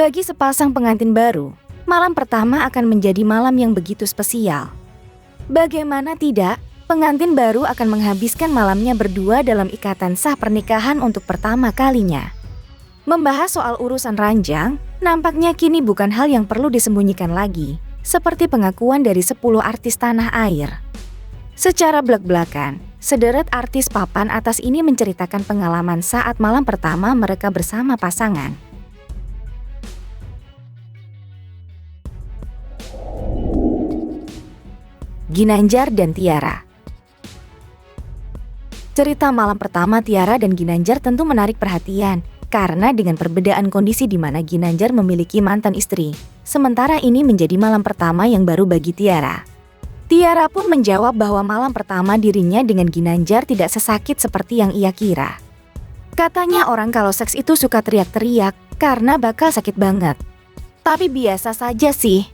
Bagi sepasang pengantin baru, malam pertama akan menjadi malam yang begitu spesial. Bagaimana tidak, pengantin baru akan menghabiskan malamnya berdua dalam ikatan sah pernikahan untuk pertama kalinya. Membahas soal urusan ranjang, nampaknya kini bukan hal yang perlu disembunyikan lagi, seperti pengakuan dari 10 artis tanah air. Secara belak-belakan, sederet artis papan atas ini menceritakan pengalaman saat malam pertama mereka bersama pasangan. Ginanjar dan Tiara. Cerita malam pertama Tiara dan Ginanjar tentu menarik perhatian, karena dengan perbedaan kondisi di mana Ginanjar memiliki mantan istri, sementara ini menjadi malam pertama yang baru bagi Tiara. Tiara pun menjawab bahwa malam pertama dirinya dengan Ginanjar tidak sesakit seperti yang ia kira. Katanya orang kalau seks itu suka teriak-teriak karena bakal sakit banget. Tapi biasa saja sih.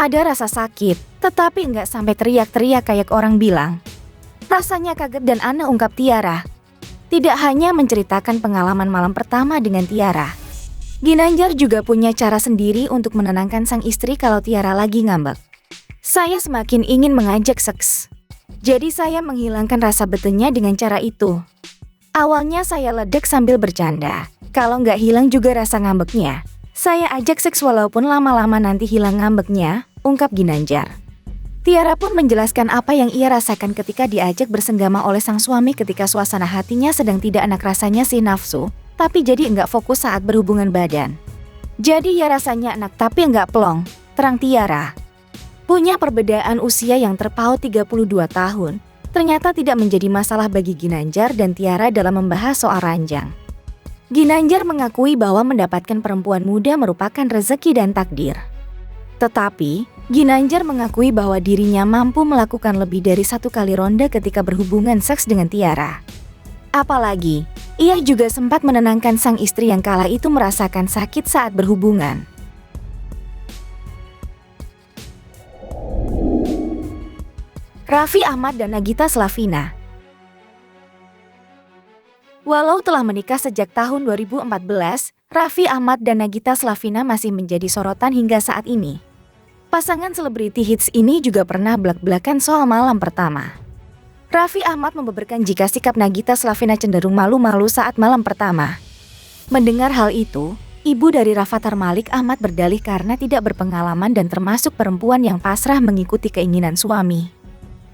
Ada rasa sakit, tetapi nggak sampai teriak-teriak kayak orang bilang. Rasanya kaget dan aneh, ungkap Tiara. Tidak hanya menceritakan pengalaman malam pertama dengan Tiara, Ginanjar juga punya cara sendiri untuk menenangkan sang istri kalau Tiara lagi ngambek. Saya semakin ingin mengajak seks. Jadi saya menghilangkan rasa betenya dengan cara itu. Awalnya saya ledek sambil bercanda. Kalau nggak hilang juga rasa ngambeknya, saya ajak seks walaupun lama-lama nanti hilang ngambeknya, ungkap Ginanjar. Tiara pun menjelaskan apa yang ia rasakan ketika diajak bersenggama oleh sang suami ketika suasana hatinya sedang tidak enak, rasanya sih nafsu, tapi jadi enggak fokus saat berhubungan badan. Jadi ya rasanya enak tapi enggak plong, terang Tiara. Punya perbedaan usia yang terpaut 32 tahun, ternyata tidak menjadi masalah bagi Ginanjar dan Tiara dalam membahas soal ranjang. Ginanjar mengakui bahwa mendapatkan perempuan muda merupakan rezeki dan takdir. Tetapi, Ginanjar mengakui bahwa dirinya mampu melakukan lebih dari 1 kali ronde ketika berhubungan seks dengan Tiara. Apalagi, ia juga sempat menenangkan sang istri yang kala itu merasakan sakit saat berhubungan. Raffi Ahmad dan Nagita Slavina. Walau telah menikah sejak tahun 2014, Raffi Ahmad dan Nagita Slavina masih menjadi sorotan hingga saat ini. Pasangan selebriti hits ini juga pernah belak-belakan soal malam pertama. Raffi Ahmad membeberkan jika sikap Nagita Slavina cenderung malu-malu saat malam pertama. Mendengar hal itu, ibu dari Rafathar Malik Ahmad berdalih karena tidak berpengalaman dan termasuk perempuan yang pasrah mengikuti keinginan suami.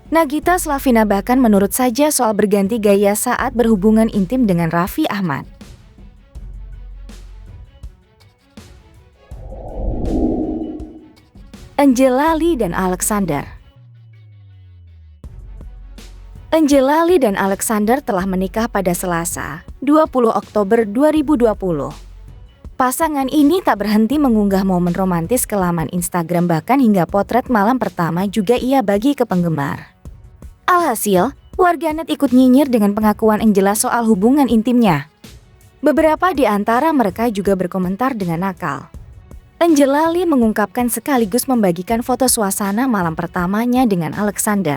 Nagita Slavina bahkan menurut saja soal berganti gaya saat berhubungan intim dengan Raffi Ahmad. Angela Lee dan Alexander. Angela Lee dan Alexander telah menikah pada Selasa, 20 Oktober 2020. Pasangan ini tak berhenti mengunggah momen romantis ke laman Instagram, bahkan hingga potret malam pertama juga ia bagi ke penggemar. Alhasil, warganet ikut nyinyir dengan pengakuan Angela soal hubungan intimnya. Beberapa di antara mereka juga berkomentar dengan nakal. Angela Lee mengungkapkan sekaligus membagikan foto suasana malam pertamanya dengan Alexander.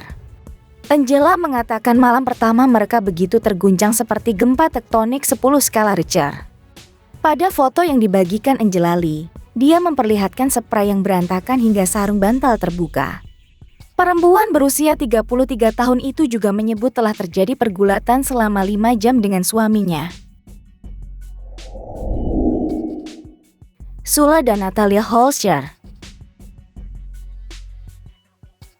Angela mengatakan malam pertama mereka begitu terguncang seperti gempa tektonik 10 skala Richter. Pada foto yang dibagikan Angela Lee, dia memperlihatkan spray yang berantakan hingga sarung bantal terbuka. Perempuan berusia 33 tahun itu juga menyebut telah terjadi pergulatan selama 5 jam dengan suaminya. Sula dan Natalia Holscher.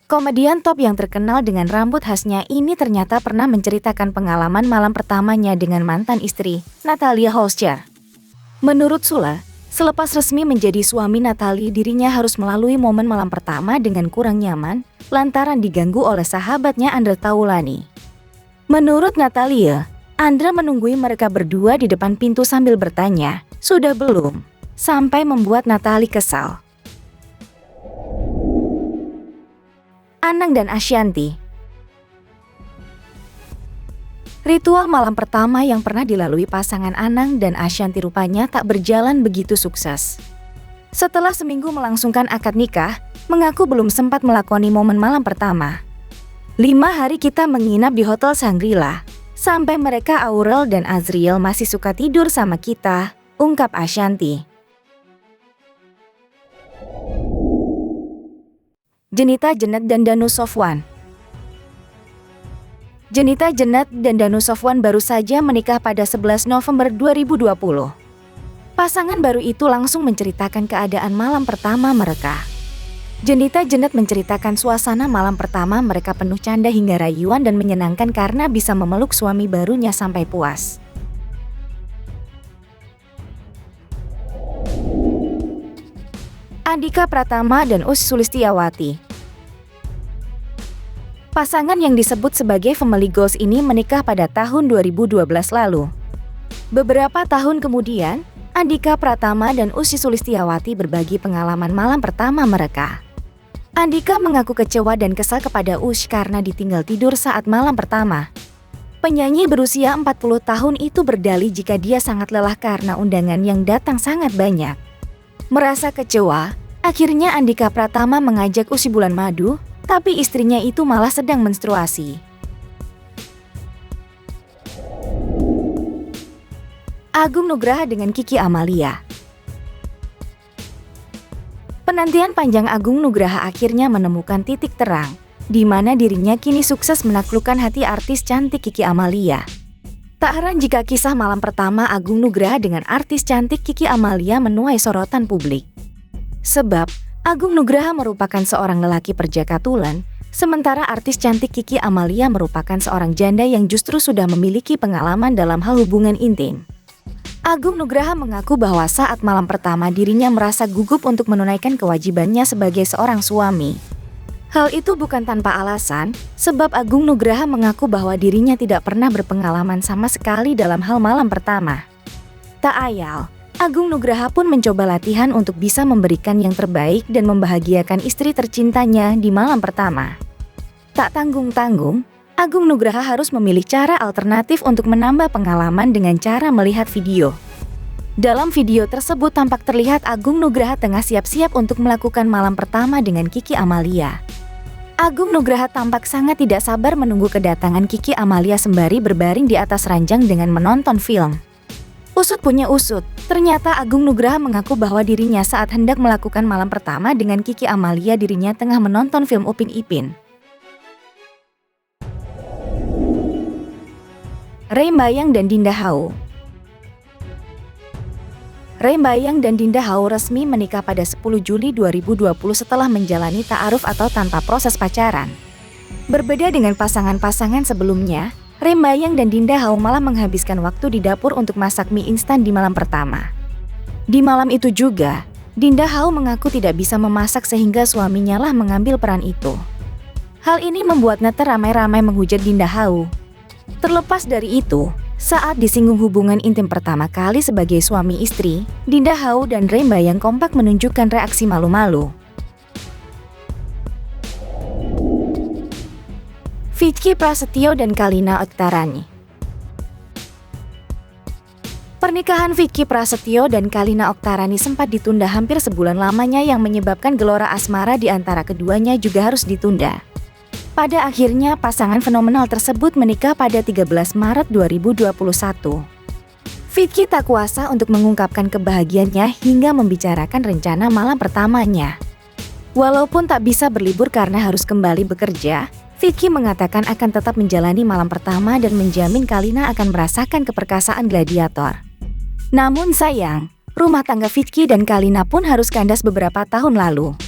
Komedian top yang terkenal dengan rambut khasnya ini ternyata pernah menceritakan pengalaman malam pertamanya dengan mantan istri, Natalia Holscher. Menurut Sula, selepas resmi menjadi suami Natalie, dirinya harus melalui momen malam pertama dengan kurang nyaman lantaran diganggu oleh sahabatnya Andre Taulany. Menurut Natalia, Andre menunggui mereka berdua di depan pintu sambil bertanya, "Sudah belum?" sampai membuat Natalie kesal. Anang dan Ashanty. Ritual malam pertama yang pernah dilalui pasangan Anang dan Ashanty rupanya tak berjalan begitu sukses. Setelah seminggu melangsungkan akad nikah, mengaku belum sempat melakoni momen malam pertama. 5 hari kita menginap di Hotel Shangri-La, sampai mereka Aurel dan Azriel masih suka tidur sama kita, ungkap Ashanty. Jenita Jenet dan Danu Sofwan. Jenita Jenet dan Danu Sofwan baru saja menikah pada 11 November 2020. Pasangan baru itu langsung menceritakan keadaan malam pertama mereka. Jenita Jenet menceritakan suasana malam pertama mereka penuh canda hingga rayuan dan menyenangkan karena bisa memeluk suami barunya sampai puas. Andika Pratama dan Ussy Sulistyawati. Pasangan yang disebut sebagai Family Goals ini menikah pada tahun 2012 lalu. Beberapa tahun kemudian, Andika Pratama dan Ussy Sulistyawati berbagi pengalaman malam pertama mereka. Andika mengaku kecewa dan kesal kepada Ussy karena ditinggal tidur saat malam pertama. Penyanyi berusia 40 tahun itu berdalih jika dia sangat lelah karena undangan yang datang sangat banyak. Merasa kecewa, akhirnya Andika Pratama mengajak Ussy bulan madu, tapi istrinya itu malah sedang menstruasi. Agung Nugraha dengan Kiki Amalia. Penantian panjang Agung Nugraha akhirnya menemukan titik terang, di mana dirinya kini sukses menaklukkan hati artis cantik Kiki Amalia. Tak heran jika kisah malam pertama Agung Nugraha dengan artis cantik Kiki Amalia menuai sorotan publik. Sebab, Agung Nugraha merupakan seorang lelaki perjaka tulen, sementara artis cantik Kiki Amalia merupakan seorang janda yang justru sudah memiliki pengalaman dalam hal hubungan intim. Agung Nugraha mengaku bahwa saat malam pertama dirinya merasa gugup untuk menunaikan kewajibannya sebagai seorang suami. Hal itu bukan tanpa alasan, sebab Agung Nugraha mengaku bahwa dirinya tidak pernah berpengalaman sama sekali dalam hal malam pertama. Tak ayal, Agung Nugraha pun mencoba latihan untuk bisa memberikan yang terbaik dan membahagiakan istri tercintanya di malam pertama. Tak tanggung-tanggung, Agung Nugraha harus memilih cara alternatif untuk menambah pengalaman dengan cara melihat video. Dalam video tersebut tampak terlihat Agung Nugraha tengah siap-siap untuk melakukan malam pertama dengan Kiki Amalia. Agung Nugraha tampak sangat tidak sabar menunggu kedatangan Kiki Amalia sembari berbaring di atas ranjang dengan menonton film. Usut punya usut, ternyata Agung Nugraha mengaku bahwa dirinya saat hendak melakukan malam pertama dengan Kiki Amalia dirinya tengah menonton film Upin Ipin. Ray Mbayang dan Dinda Hau. Ray Mbayang dan Dinda Hau resmi menikah pada 10 Juli 2020 setelah menjalani ta'aruf atau tanpa proses pacaran. Berbeda dengan pasangan-pasangan sebelumnya, Ray Mbayang dan Dinda Hau malah menghabiskan waktu di dapur untuk masak mie instan di malam pertama. Di malam itu juga, Dinda Hau mengaku tidak bisa memasak sehingga suaminya lah mengambil peran itu. Hal ini membuat netizen ramai-ramai menghujat Dinda Hau. Terlepas dari itu, saat disinggung hubungan intim pertama kali sebagai suami istri, Dinda Hau dan Ray Mbayang kompak menunjukkan reaksi malu-malu. Vicky Prasetyo dan Kalina Oktarani. Pernikahan Vicky Prasetyo dan Kalina Oktarani sempat ditunda hampir sebulan lamanya yang menyebabkan gelora asmara di antara keduanya juga harus ditunda. Pada akhirnya pasangan fenomenal tersebut menikah pada 13 Maret 2021. Vicky tak kuasa untuk mengungkapkan kebahagiaannya hingga membicarakan rencana malam pertamanya. Walaupun tak bisa berlibur karena harus kembali bekerja, Vicky mengatakan akan tetap menjalani malam pertama dan menjamin Kalina akan merasakan keperkasaan gladiator. Namun sayang, rumah tangga Vicky dan Kalina pun harus kandas beberapa tahun lalu.